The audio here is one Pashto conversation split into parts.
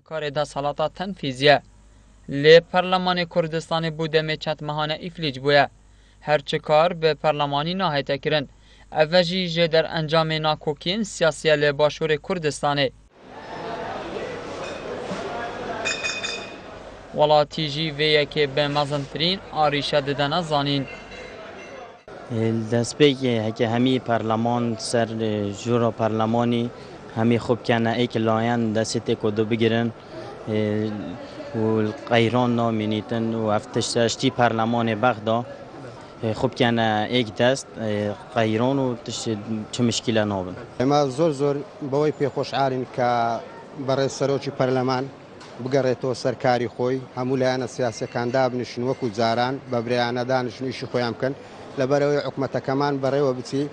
کار دستهلاتا تنفیزیه لی پارلمان کردستان بوده می چند ماهانه افلیج بوده. هرچه کار به پارلمانی نهایت کرن. اوجی جه در انجام ناکوکین سیاسی لی باشور کردستانه. ولاتی جی ویه که به مزنترین آریشه ددن زانین. دست بگه که همی پارلمان سر جورا پارلمانی همی خوب کنه ایک لاین دسته کدو بگیرن و قیران نامینیتن و افتشتی پارلمان بغدا خوب کنه ایک دست قیران و چه مشکل نابن. ما زور باوی پی خوشحالین که برای سروچی پارلمان بگەڕێتەوە سەرکاری خۆی هەموو لایەنە سیاسەکان دابنیشن وەکو جاران بە برایانە دانیشن ئیشی خۆیان بکەن لەبەرەوەی حکومەتەکەمان بەڕێوە بچی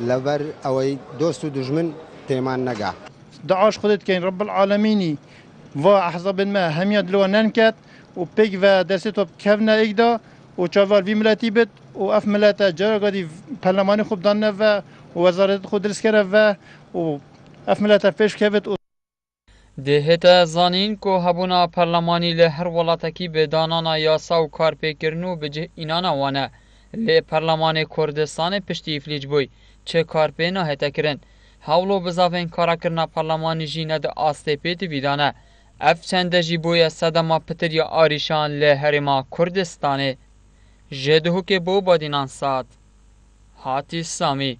لەبەر ئەوەی دۆست و دژمن تێمان نەگا. داعش خودت كاين رب العالمين واحزاب ما هم يدلو ننكت وبيك و دستو كفنا ايدا وشافال في ملاتي بت واف ملاتا جرغدي برلماني خوب دان و وزارت خود درس كره و اف ملاتا فيش كفت دهتا زانین که هبونا پارلمانی له هر ولاتکی به دانانا یاسا و کار پیکرنو بجه اینانا وانه لی پارلمان کردستان پشتی افلیج بوی چه کار پی نهتا کرن هاولو بزاوین کارا کرنا پارلمانی جینه ده آسته پیت بیدانه اف چنده جی بوی صدما پتر یا آریشان له هرما کردستانه جدهو که بو بادینان سات هاتی سامی